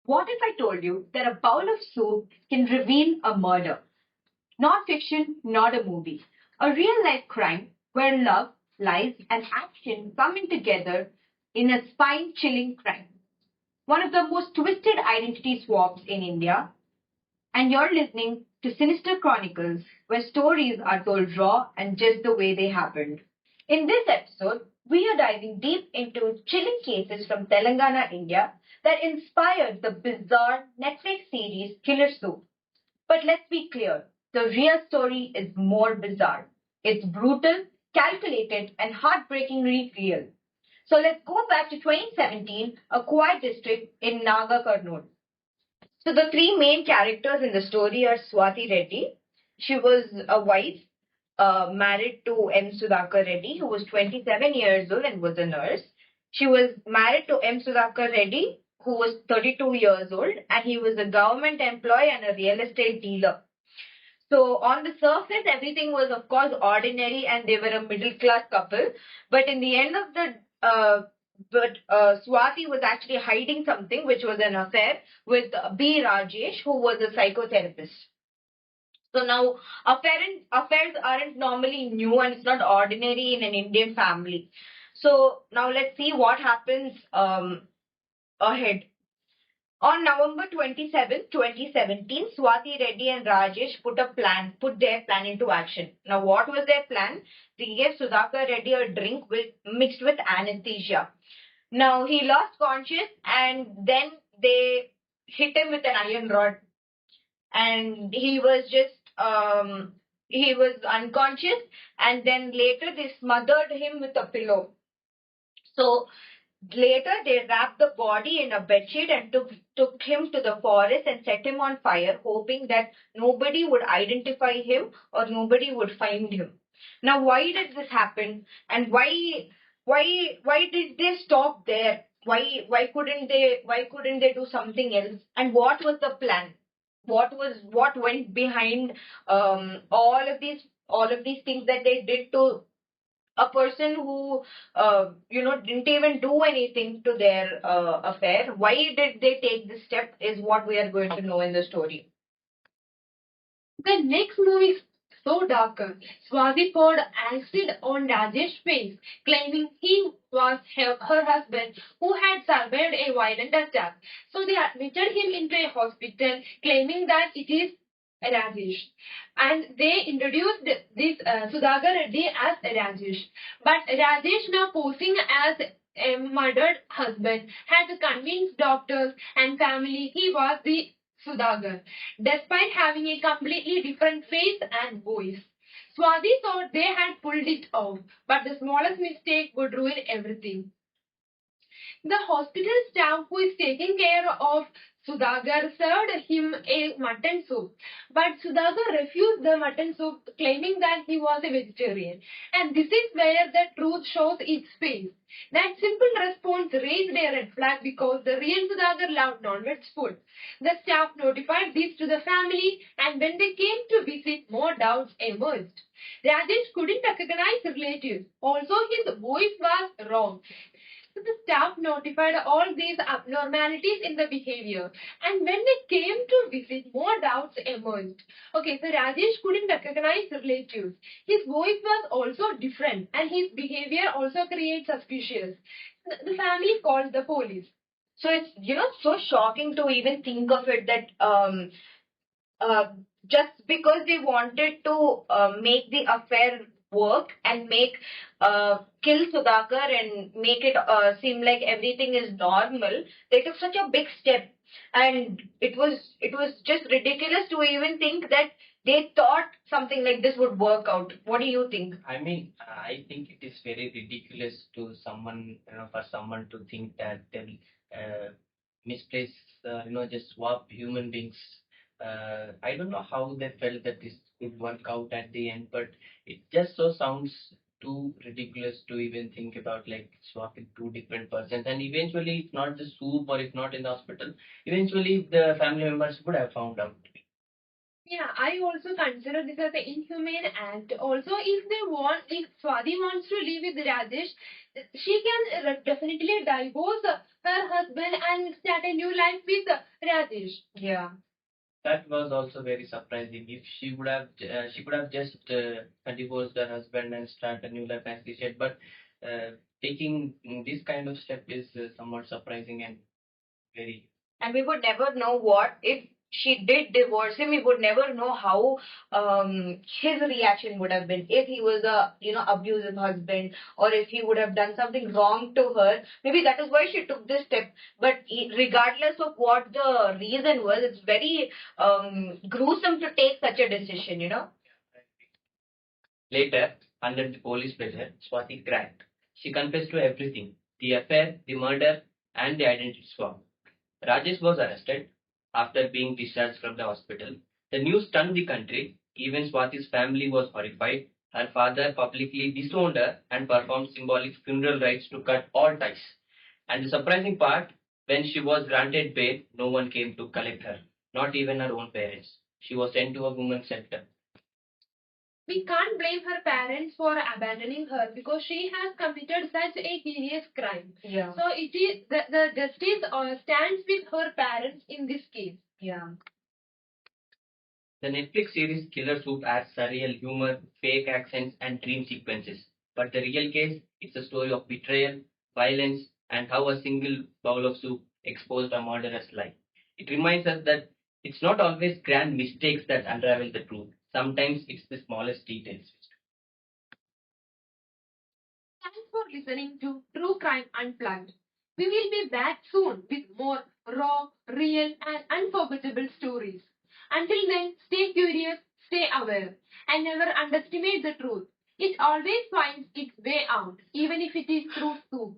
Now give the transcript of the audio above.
What if I told you that a bowl of soup can reveal a murder? Not fiction, not a movie. A real life crime where love, lies, and action come in together in a spine chilling crime. One of the most twisted identity swaps in India. And you're listening to Sinister Chronicles, where stories are told raw and just the way they happened. In this episode, we are diving deep into chilling cases from Telangana, India that inspired the bizarre Netflix series Killer Soup. But let's be clear, the real story is more bizarre. It's brutal, calculated, and heartbreakingly real. So let's go back to 2017, a quiet district in Naga Kurnool. So the three main characters in the story are Swathi Reddy. She was a wife married to M. Sudhakar Reddy, who was 27 years old and was a nurse. She was married to M. Sudhakar Reddy, who was 32 years old, and he was a government employee and a real estate dealer. So on the surface, everything was of course ordinary, and they were a middle class couple. But in the end of the Swathi was actually hiding something, which was an affair with B. Rajesh, who was a psychotherapist. So now affairs aren't normally new, and it's not ordinary in an Indian family. So now let's see what happens ahead. On November 27, 2017, Swathi Reddy and Rajesh put their plan into action. Now, what was their plan? They gave Sudhakar Reddy a drink mixed with anesthesia. Now, he lost conscious, and then they hit him with an iron rod, and he was unconscious, and then later they smothered him with a pillow. So later, they wrapped the body in a bedsheet and took him to the forest and set him on fire, hoping that nobody would identify him or nobody would find him. Now, why did this happen? And why did they stop there? Why couldn't they do something else? And what was the plan? What went behind all of these things that they did to a person who didn't even do anything to their affair? Why did they take this step is what we are going to know in the story. The next move is so darker. Swathi poured acid on Rajesh's face, claiming he was her husband who had survived a violent attack. So they admitted him into a hospital, claiming that it is Rajesh. And they introduced this Sudhakar Reddy as Rajesh. But Rajesh, now posing as a murdered husband, had convinced doctors and family he was the Sudhakar, despite having a completely different face and voice. Swathi thought they had pulled it off, but the smallest mistake would ruin everything. The hospital staff who is taking care of Sudhakar served him a mutton soup, but Sudhakar refused the mutton soup, claiming that he was a vegetarian. And this is where the truth shows its face. That simple response raised a red flag because the real Sudhakar loved non-veg food. The staff notified this to the family, and when they came to visit, more doubts emerged. Rajesh couldn't recognize relatives. Also, his voice was wrong. So the staff notified all these abnormalities in the behavior. And when they came to visit, more doubts emerged. Okay, so Rajesh couldn't recognize relatives. His voice was also different, and his behavior also creates suspicious. The family called the police. So it's so shocking to even think of it that uh, just because they wanted to make the affair work and make kill Sudhakar and make it seem like everything is normal, they took such a big step, and it was just ridiculous to even think that they thought something like this would work out. What do you think? I mean, I think it is very ridiculous to someone, for someone to think that they'll misplace, just swap human beings. I don't know how they felt that this could work out at the end, but it just so sounds too ridiculous to even think about, like swapping two different persons. And eventually, if not the soup or if not in the hospital, eventually the family members would have found out. Yeah, I also consider this as an inhumane act. Also, if Swati wants to live with Rajesh, she can definitely divorce her husband and start a new life with Rajesh. Yeah. That was also very surprising. If she could have just divorced her husband and start a new life as she said. But taking this kind of step is somewhat surprising and very. And we would never know what if she did divorce him. We would never know how his reaction would have been if he was a abusive husband, or if he would have done something wrong to her. Maybe that is why she took this step. But regardless of what the reason was, it's very gruesome to take such a decision. Later, under the police pressure, Swati cracked. She confessed to everything: the affair, the murder, and the identity swap. Rajesh was arrested after being discharged from the hospital. The news stunned the country. Even Swati's family was horrified. Her father publicly disowned her and performed symbolic funeral rites to cut all ties. And the surprising part, when she was granted bail, no one came to collect her, not even her own parents. She was sent to a women's shelter. We can't blame her parents for abandoning her because she has committed such a heinous crime. Yeah. So it is the justice stands with her parents in this case. Yeah. The Netflix series Killer Soup adds surreal humor, fake accents, and dream sequences. But the real case, it's a story of betrayal, violence, and how a single bowl of soup exposed a murderous lie. It reminds us that it's not always grand mistakes that unravel the truth. Sometimes it's the smallest details. Thanks for listening to True Crime Unplugged. We will be back soon with more raw, real, and unforgettable stories. Until then, stay curious, stay aware, and never underestimate the truth. It always finds its way out, even if it is through soup.